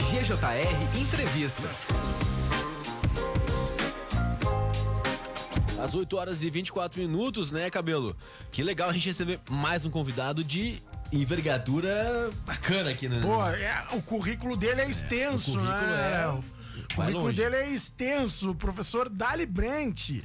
GJR Entrevista. Às 8h24, né, Cabelo? Que legal a gente receber mais um convidado de envergadura bacana aqui, né? Pô, o currículo dele é extenso, o currículo né? O currículo longe. dele é extenso, professor Dali Brent,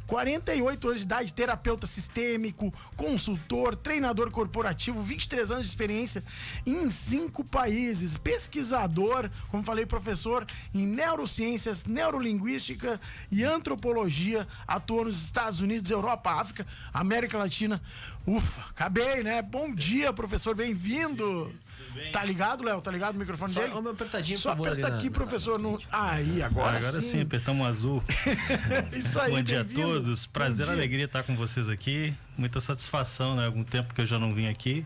48 anos de idade, terapeuta sistêmico, consultor, treinador corporativo, 23 anos de experiência em 5 países, pesquisador, como falei, professor em neurociências, neurolinguística e antropologia, atuou nos Estados Unidos, Europa, África, América Latina. Ufa, acabei, né? Bom dia, professor, bem-vindo. Tá ligado, Léo? Tá ligado o microfone Só dele? uma apertadinha, Só por favor. aperta aqui, professor. Aí, agora sim, apertamos azul. Isso aí, bom dia a bem-vindo. todos. Prazer, Bom dia. alegria estar com vocês aqui. Muita satisfação, né? Algum tempo que eu já não vim aqui.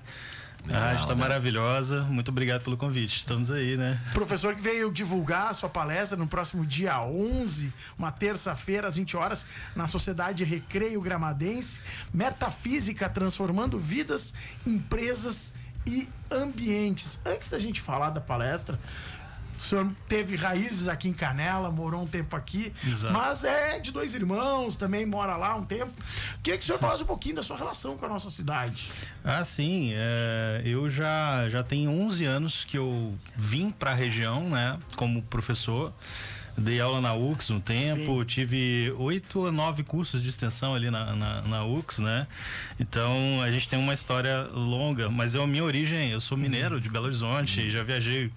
A rádio está maravilhosa. Muito obrigado pelo convite. Estamos aí, né? Professor que veio divulgar a sua palestra no próximo dia 11, uma terça-feira, às 20 horas, na Sociedade Recreio Gramadense. Metafísica transformando vidas, empresas e ambientes. Antes da gente falar da palestra, o senhor teve raízes aqui em Canela, morou um tempo aqui, Exato. mas é de 2 irmãos, também mora lá um tempo. Queria que o senhor falasse um pouquinho da sua relação com a nossa cidade. Ah, sim. Eu já tenho 11 anos que eu vim para a região, né? Como professor. Dei aula na UX um tempo, tive 8 ou 9 cursos de extensão ali na UX, né? Então a gente tem uma história longa, mas a minha origem, eu sou mineiro de Belo Horizonte, já viajei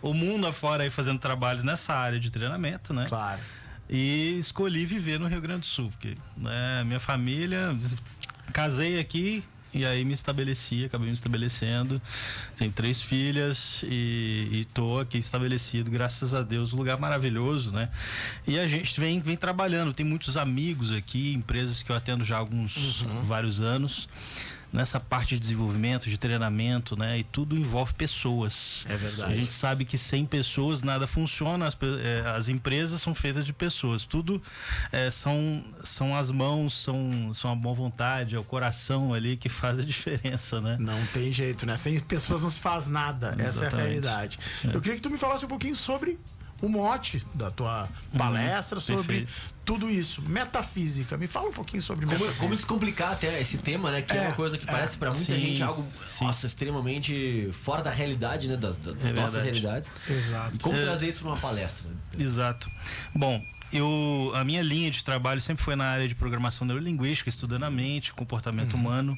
o mundo afora aí fazendo trabalhos nessa área de treinamento, né? Claro. E escolhi viver no Rio Grande do Sul, porque né, minha família, casei aqui. E aí acabei me estabelecendo. Tenho 3 filhas e tô aqui estabelecido, graças a Deus, um lugar maravilhoso, né? E a gente vem trabalhando, tem muitos amigos aqui, empresas que eu atendo já há vários anos, nessa parte de desenvolvimento, de treinamento, né? E tudo envolve pessoas. É verdade. A gente sabe que sem pessoas nada funciona, as empresas são feitas de pessoas, tudo são as mãos, são a boa vontade, é o coração ali que faz a diferença, né? Não tem jeito, né? Sem pessoas não se faz nada. Essa é a Exatamente. realidade. Eu queria que tu me falasse um pouquinho sobre o mote da tua palestra, sobre perfeito. tudo isso. Metafísica. Me fala um pouquinho sobre metafísica. Como explicar até esse tema, né? Que é uma coisa que parece pra muita Sim, gente algo, sim. nossa, extremamente fora da realidade, né? Das nossas verdade. realidades. Exato. E como trazer isso pra uma palestra? Exato. Bom, a minha linha de trabalho sempre foi na área de programação neurolinguística, estudando a mente, comportamento humano.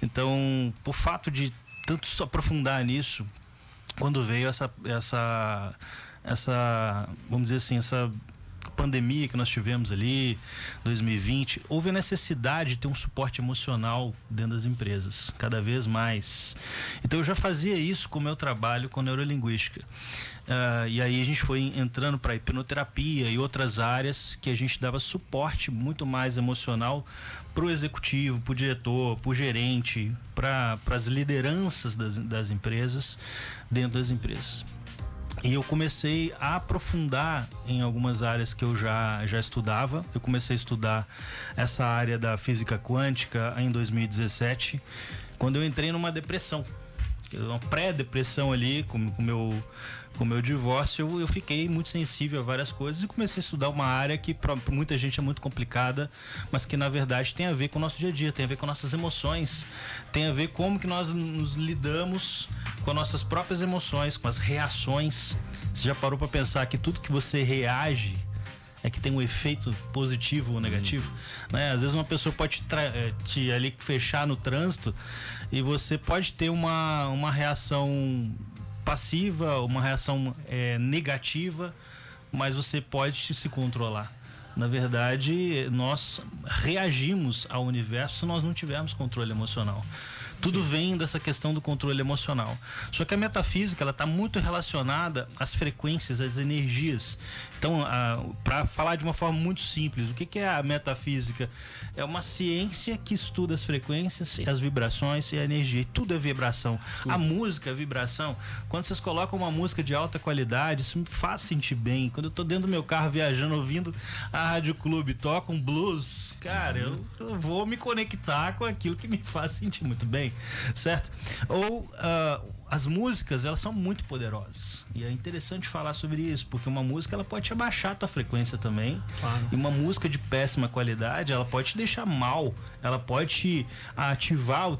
Então, por fato de tanto aprofundar nisso, quando veio essa vamos dizer assim, essa pandemia que nós tivemos ali, 2020, houve a necessidade de ter um suporte emocional dentro das empresas, cada vez mais. Então eu já fazia isso com o meu trabalho com neurolinguística. E aí a gente foi entrando para hipnoterapia e outras áreas que a gente dava suporte muito mais emocional para o executivo, para o diretor, para o gerente, para as lideranças das empresas, dentro das empresas. E eu comecei a aprofundar em algumas áreas que eu já estudava. Eu comecei a estudar essa área da física quântica em 2017, quando eu entrei numa depressão, uma pré-depressão ali, com o meu divórcio. Eu fiquei muito sensível a várias coisas e comecei a estudar uma área que para muita gente é muito complicada, mas que na verdade tem a ver com o nosso dia a dia, tem a ver com nossas emoções, tem a ver como que nós nos lidamos com nossas próprias emoções, com as reações. Você já parou para pensar que tudo que você reage é que tem um efeito positivo ou negativo, né? Às vezes uma pessoa pode te ali fechar no trânsito e você pode ter uma reação passiva, uma reação negativa, mas você pode se controlar. Na verdade, nós reagimos ao universo se nós não tivermos controle emocional. Tudo vem dessa questão do controle emocional. Só que a metafísica, ela está muito relacionada às frequências, às energias. Então, para falar de uma forma muito simples, o que é a metafísica? É uma ciência que estuda as frequências, as vibrações e a energia. E tudo é vibração. A música é vibração. Quando vocês colocam uma música de alta qualidade, isso me faz sentir bem. Quando eu estou dentro do meu carro viajando, ouvindo a Rádio Clube, toca um blues, cara, eu vou me conectar com aquilo que me faz sentir muito bem. também, certo? Ou as músicas, elas são muito poderosas. E é interessante falar sobre isso, porque uma música, ela pode te abaixar a tua frequência também. Claro. E uma música de péssima qualidade, ela pode te deixar mal, ela pode te ativar os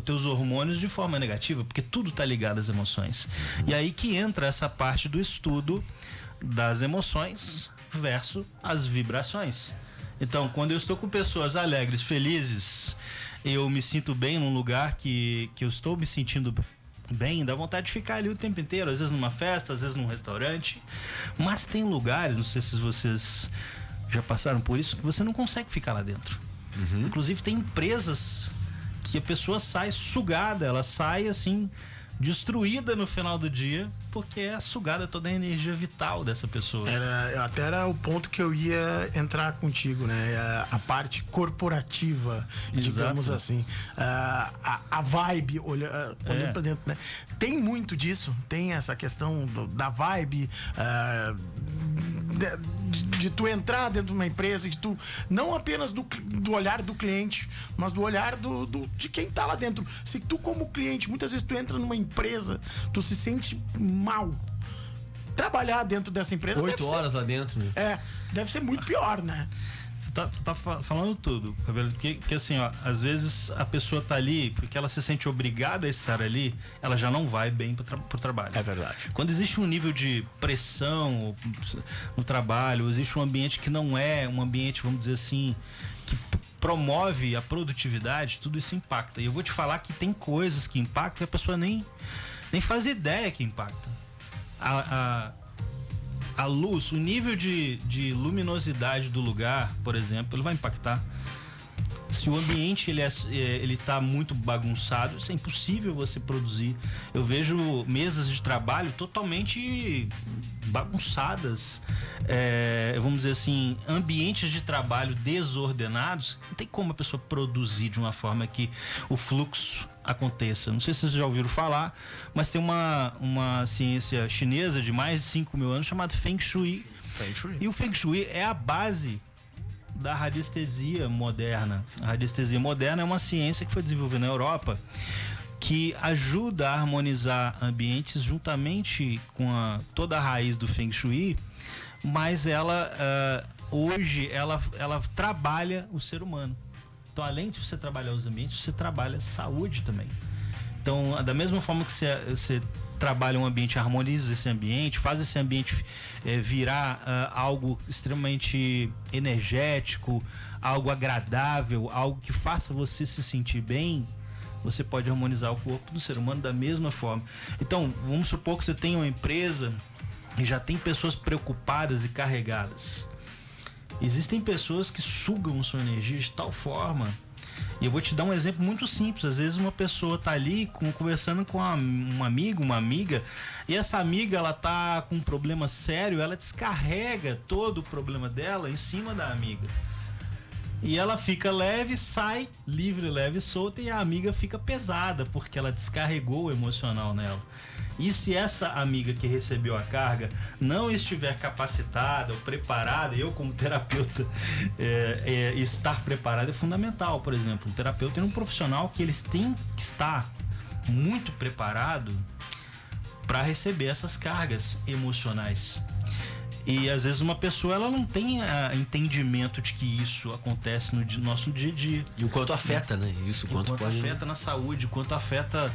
teus hormônios de forma negativa, porque tudo tá ligado às emoções. E aí que entra essa parte do estudo das emoções versus as vibrações. Então, quando eu estou com pessoas alegres, felizes, eu me sinto bem num lugar que eu estou me sentindo bem, dá vontade de ficar ali o tempo inteiro, às vezes numa festa, às vezes num restaurante. Mas tem lugares, não sei se vocês já passaram por isso, que você não consegue ficar lá dentro. Inclusive tem empresas que a pessoa sai sugada, ela sai assim, destruída no final do dia, porque é sugada toda a energia vital dessa pessoa. Até era o ponto que eu ia entrar contigo, né? A parte corporativa, digamos assim. A vibe, olhando pra dentro, né? Tem muito disso, tem essa questão da vibe, de tu entrar dentro de uma empresa, de tu, não apenas do olhar do cliente, mas do olhar de quem tá lá dentro. Se tu, como cliente, muitas vezes tu entra numa empresa, tu se sente mal. Trabalhar dentro dessa empresa 8 horas lá dentro, né? Deve ser muito pior, né? Tu tá falando tudo, Cabelo, porque assim, ó, às vezes a pessoa tá ali porque ela se sente obrigada a estar ali, ela já não vai bem pro trabalho. É verdade. Quando existe um nível de pressão no trabalho, existe um ambiente que não é um ambiente, vamos dizer assim, que promove a produtividade, tudo isso impacta. E eu vou te falar que tem coisas que impactam e a pessoa nem faz ideia que impacta. A luz, o nível de luminosidade do lugar, por exemplo, ele vai impactar. Se o ambiente ele tá muito bagunçado, isso é impossível você produzir. Eu vejo mesas de trabalho totalmente bagunçadas, vamos dizer assim, ambientes de trabalho desordenados. Não tem como a pessoa produzir de uma forma que o fluxo aconteça. Não sei se vocês já ouviram falar, mas tem uma ciência chinesa de mais de 5.000 anos chamada Feng Shui. E o Feng Shui é a base da radiestesia moderna. A radiestesia moderna é uma ciência que foi desenvolvida na Europa, que ajuda a harmonizar ambientes juntamente com toda a raiz do Feng Shui, mas ela hoje ela trabalha o ser humano. Então, além de você trabalhar os ambientes, você trabalha saúde também. Então, da mesma forma que você trabalha um ambiente, harmoniza esse ambiente, faz esse ambiente virar algo extremamente energético, algo agradável, algo que faça você se sentir bem, você pode harmonizar o corpo do ser humano da mesma forma. Então, vamos supor que você tem uma empresa e já tem pessoas preocupadas e carregadas. Existem pessoas que sugam sua energia de tal forma, e eu vou te dar um exemplo muito simples. Às vezes uma pessoa tá ali conversando com um amigo, uma amiga, e essa amiga, ela tá com um problema sério, ela descarrega todo o problema dela em cima da amiga. E ela fica leve, sai livre, leve, solta, e a amiga fica pesada, porque ela descarregou o emocional nela. E se essa amiga que recebeu a carga não estiver capacitada ou preparada, eu como terapeuta estar preparado é fundamental. Por exemplo, um terapeuta é um profissional que eles têm que estar muito preparado para receber essas cargas emocionais. E às vezes uma pessoa, ela não tem entendimento de que isso acontece no nosso dia a dia. E o quanto afeta, né? Isso, quanto pode... afeta na saúde, quanto afeta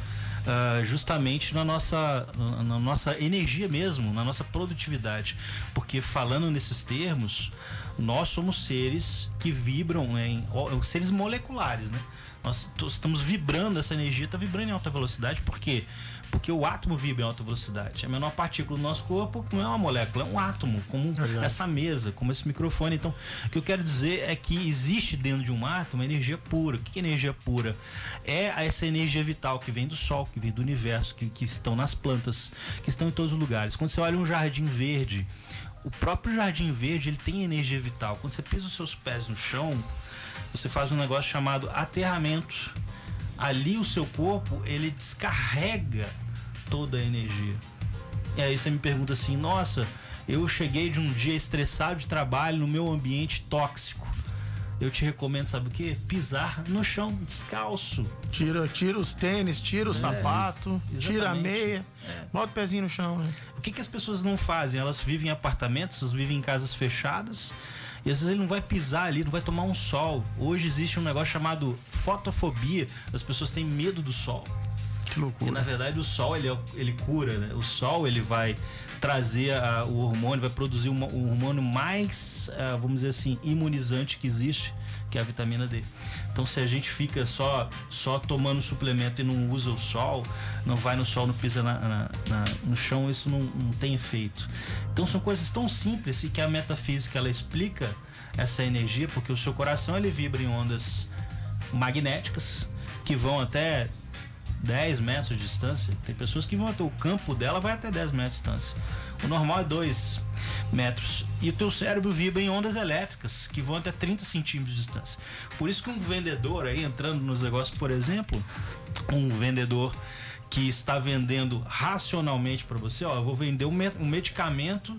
justamente na nossa energia mesmo, na nossa produtividade. Porque falando nesses termos, nós somos seres que vibram seres moleculares, né? Nós estamos vibrando, essa energia está vibrando em alta velocidade. Por quê? Porque o átomo vibra em alta velocidade. A menor partícula do nosso corpo não é uma molécula, é um átomo, como essa mesa, como esse microfone. Então, o que eu quero dizer é que existe dentro de um átomo energia pura. O que é energia pura? É essa energia vital que vem do Sol, que vem do universo, que estão nas plantas, que estão em todos os lugares. Quando você olha um jardim verde, o próprio jardim verde, ele tem energia vital. Quando você pisa os seus pés no chão, você faz um negócio chamado aterramento. Ali o seu corpo, ele descarrega toda a energia. E aí você me pergunta assim, nossa, eu cheguei de um dia estressado de trabalho no meu ambiente tóxico. eu te recomendo, sabe o quê? Pisar no chão descalço. Tira os tênis, tira o sapato, tira a exatamente. meia, bota o pezinho no chão, né? O que as pessoas não fazem? Elas vivem em apartamentos, elas vivem em casas fechadas, e às vezes ele não vai pisar ali, não vai tomar um sol. Hoje existe um negócio chamado fotofobia. As pessoas têm medo do sol. Que E loucura. na verdade o sol ele cura, né? O sol ele vai trazer o hormônio, vai produzir o hormônio mais, vamos dizer assim, imunizante que existe, que é a vitamina D. Então se a gente fica só tomando suplemento e não usa o sol, não vai no sol, não pisa no chão, isso não tem efeito. Então são coisas tão simples e que a metafísica ela explica essa energia, porque o seu coração ele vibra em ondas magnéticas que vão até 10 metros de distância. Tem pessoas que vão até o campo dela, vai até 10 metros de distância. O normal é 2 metros. E o teu cérebro vibra em ondas elétricas que vão até 30 centímetros de distância. Por isso que um vendedor aí entrando nos negócios, por exemplo, um vendedor que está vendendo racionalmente para você, ó, eu vou vender um medicamento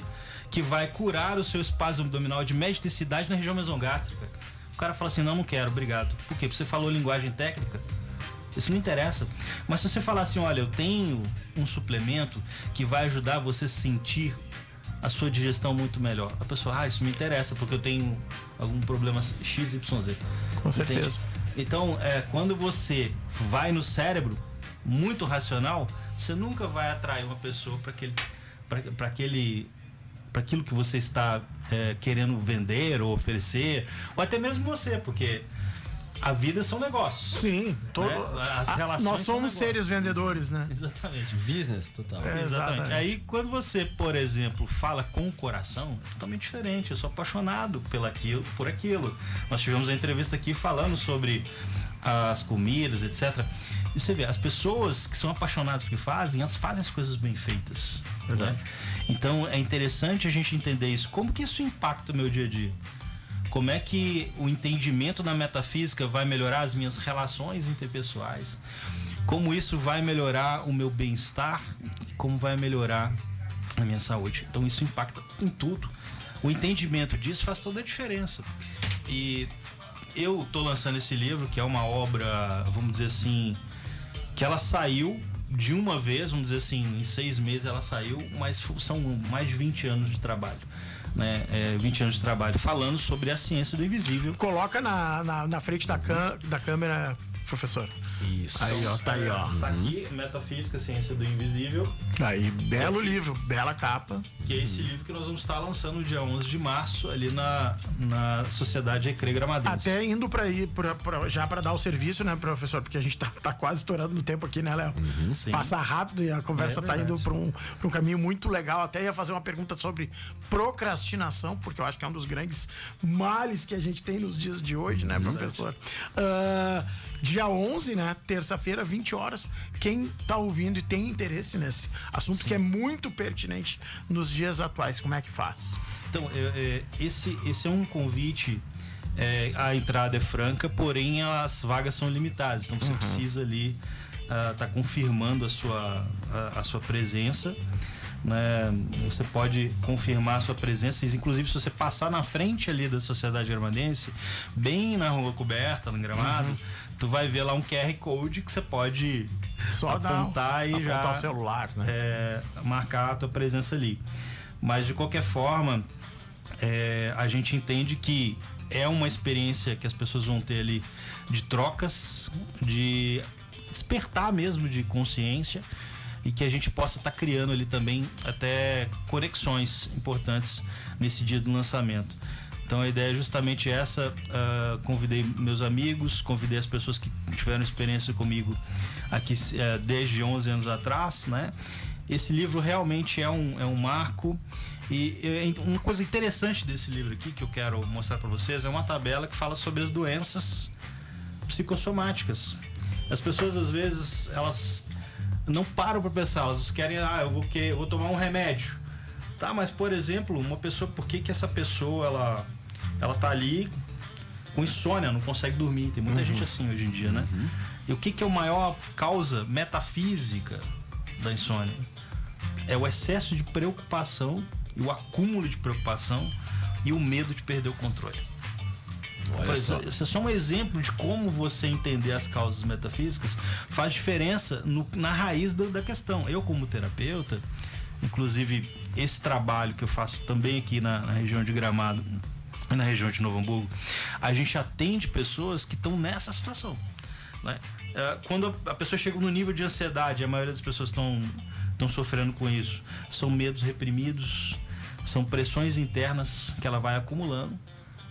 que vai curar o seu espasmo abdominal de média intensidade na região mesogástrica. O cara fala assim, não quero, obrigado. Por quê? Porque você falou linguagem técnica. Isso não interessa. Mas se você falar assim, olha, eu tenho um suplemento que vai ajudar você a sentir a sua digestão muito melhor. A pessoa, isso me interessa, porque eu tenho algum problema XYZ. Com certeza. Então, quando você vai no cérebro, muito racional, você nunca vai atrair uma pessoa para aquilo que você está querendo vender ou oferecer, ou até mesmo você, porque a vida são negócios. Sim, As relações nós são somos negócios. seres vendedores, né? Exatamente. Business total. É. Exatamente. Exatamente. Aí, quando você, por exemplo, fala com o coração, é totalmente diferente. Eu sou apaixonado por aquilo. Nós tivemos a entrevista aqui falando sobre as comidas, etc. E você vê, as pessoas que são apaixonadas pelo que fazem, elas fazem as coisas bem feitas. Né? Então, é interessante a gente entender isso. Como que isso impacta o meu dia a dia? Como é que o entendimento da metafísica vai melhorar as minhas relações interpessoais? Como isso vai melhorar o meu bem-estar? Como vai melhorar a minha saúde? Então isso impacta em tudo. O entendimento disso faz toda a diferença. E eu tô lançando esse livro, que é uma obra, vamos dizer assim, que ela saiu de uma vez, vamos dizer assim, em 6 meses ela saiu, mas são mais de 20 anos de trabalho. 20 anos de trabalho falando sobre a ciência do invisível. Coloca na frente da câmera, professor. Isso. Aí, ó, tá aí, ó. Tá aqui, Metafísica, Ciência do Invisível, Aí, belo livro, bela capa. que é esse livro que nós vamos estar lançando no dia 11 de março ali na Sociedade Recreio Gramadense. Até indo já para dar o serviço, né, professor? Porque a gente tá quase estourando no tempo aqui, né, Léo? Sim. Passa rápido e a conversa tá indo para um caminho muito legal. Até ia fazer uma pergunta sobre procrastinação, porque eu acho que é um dos grandes males que a gente tem nos dias de hoje, né, professor? Dia 11, né, terça-feira, 20 horas. Quem tá ouvindo e tem interesse nesse assunto que é muito pertinente nos dias atuais, como é que faz? Então, esse é um convite. A entrada é franca, porém as vagas são limitadas. Então você precisa ali tá confirmando a sua presença. Né? Você pode confirmar a sua presença, inclusive se você passar na frente ali da Sociedade Gramadense, bem na rua coberta, no Gramado, tu vai ver lá um QR Code que você pode Só apontar e já apontar o celular, né? marcar a tua presença ali. Mas de qualquer forma, a gente entende que é uma experiência que as pessoas vão ter ali de trocas, de despertar mesmo de consciência, e que a gente possa estar criando ali também até conexões importantes nesse dia do lançamento. Então a ideia é justamente essa. Convidei meus amigos, convidei as pessoas que tiveram experiência comigo aqui desde 11 anos atrás, né? Esse livro realmente é um marco. E uma coisa interessante desse livro aqui que eu quero mostrar para vocês é uma tabela que fala sobre as doenças psicossomáticas. As pessoas às vezes elas não param para pensar, elas querem, eu vou tomar um remédio. Tá, mas por exemplo, uma pessoa, por que essa pessoa ela tá ali com insônia, não consegue dormir? Tem muita gente assim hoje em dia, né? E o que é a maior causa metafísica da insônia? É o excesso de preocupação e o acúmulo de preocupação e o medo de perder o controle. Olha só. Isso é só um exemplo de como você entender as causas metafísicas faz diferença na raiz da questão. Eu, como terapeuta, inclusive esse trabalho que eu faço também aqui na região de Gramado e na região de Novo Hamburgo, a gente atende pessoas que estão nessa situação, né? Quando a pessoa chega no nível de ansiedade, a maioria das pessoas estão sofrendo com isso. São medos reprimidos, são pressões internas que ela vai acumulando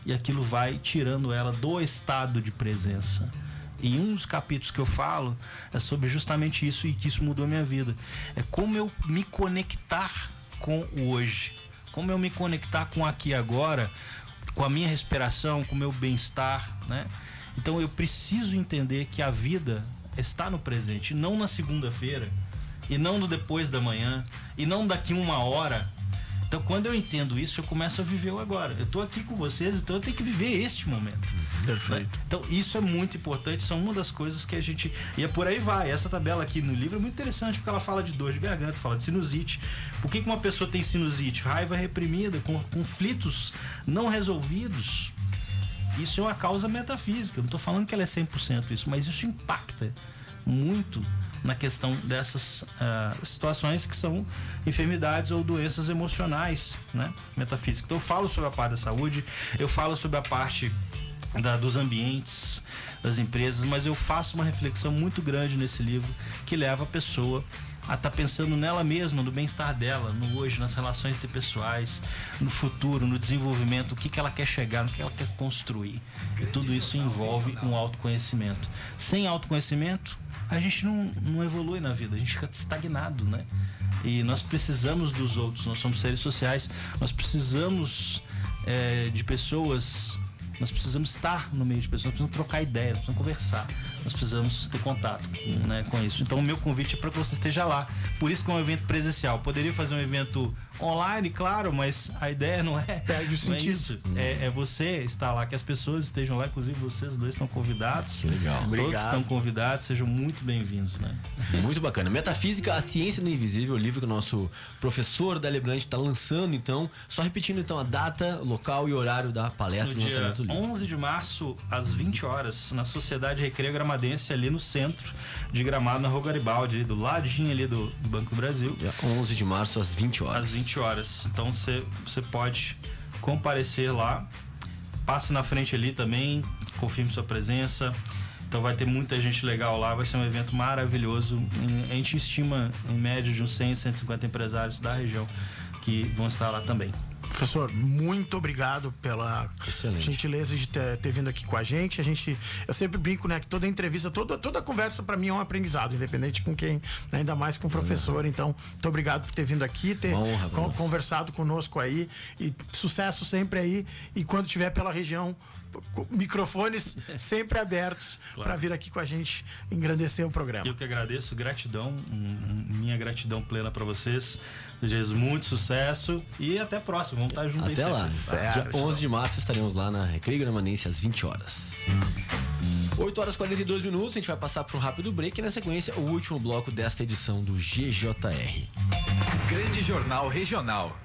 e aquilo vai tirando ela do estado de presença. E um dos capítulos que eu falo é sobre justamente isso, e que isso mudou a minha vida. É como eu me conectar com o hoje, como eu me conectar com o aqui e agora, com a minha respiração, com o meu bem-estar, né? Então eu preciso entender que a vida está no presente, não na segunda-feira, e não no depois da manhã, e não daqui 1 hora. Então, quando eu entendo isso, eu começo a viver o agora. Eu estou aqui com vocês, então eu tenho que viver este momento. Perfeito. Né? Então, isso é muito importante, são uma das coisas que a gente... E é por aí vai. Essa tabela aqui no livro é muito interessante, porque ela fala de dor de garganta, fala de sinusite. Por que uma pessoa tem sinusite? Raiva reprimida, com conflitos não resolvidos. Isso é uma causa metafísica. Eu não estou falando que ela é 100% isso, mas isso impacta muito na questão dessas situações que são enfermidades ou doenças emocionais, né, metafísicas. Então eu falo sobre a parte da saúde, eu falo sobre a parte dos ambientes, das empresas, mas eu faço uma reflexão muito grande nesse livro que leva a pessoa a estar pensando nela mesma, no bem-estar dela, no hoje, nas relações interpessoais, no futuro, no desenvolvimento, o que ela quer chegar, no que ela quer construir. E tudo isso envolve um autoconhecimento. Sem autoconhecimento, a gente não evolui na vida, a gente fica estagnado, né? E nós precisamos dos outros, nós somos seres sociais, nós precisamos de pessoas, nós precisamos estar no meio de pessoas, nós precisamos trocar ideias, nós precisamos conversar, nós precisamos ter contato, né, com isso. Então o meu convite é para que você esteja lá. Por isso que é um evento presencial. Poderia fazer um evento online, claro, mas a ideia não é, Perde o sentido. isso. É você estar lá, que as pessoas estejam lá, inclusive vocês dois estão convidados. Que legal. Todos Obrigado. estão convidados, sejam muito bem-vindos, né? Muito bacana. Metafísica, a Ciência do Invisível, o livro que o nosso professor Dali Brandt está lançando, então. Só repetindo, então, a data, local e horário da palestra No e dia lançamento do livro. 11 de março, às 20 horas, na Sociedade Recreio Gramadense, ali no centro de Gramado, na Rua Garibaldi, ali do ladinho ali do Banco do Brasil. Dia 11 de março, às 20 horas. Às 20 horas. Então você pode comparecer lá. Passe na frente ali também, confirme sua presença. Então vai ter muita gente legal lá, vai ser um evento maravilhoso. A gente estima em média de uns 100, 150 empresários da região que vão estar lá também. Professor, muito obrigado pela Excelente. gentileza de ter vindo aqui com a gente. Eu sempre brinco, né, que toda entrevista, toda conversa para mim é um aprendizado, independente com quem, né, ainda mais com o professor. Então, muito obrigado por ter vindo aqui, ter Uma honra pra nós. conversado conosco aí, e sucesso sempre aí. E quando estiver pela região, microfones sempre abertos, Claro. para vir aqui com a gente engrandecer o programa. Eu que agradeço, gratidão, minha gratidão plena para vocês. Desejo muito sucesso e até a próxima. Vamos estar juntos aí Até lá. sempre. Certo. Dia 11 de março estaremos lá na Recreio Gramadense às 20 horas. 8 horas e 42 minutos, a gente vai passar para um rápido break e na sequência o último bloco desta edição do GJR. Grande Jornal Regional.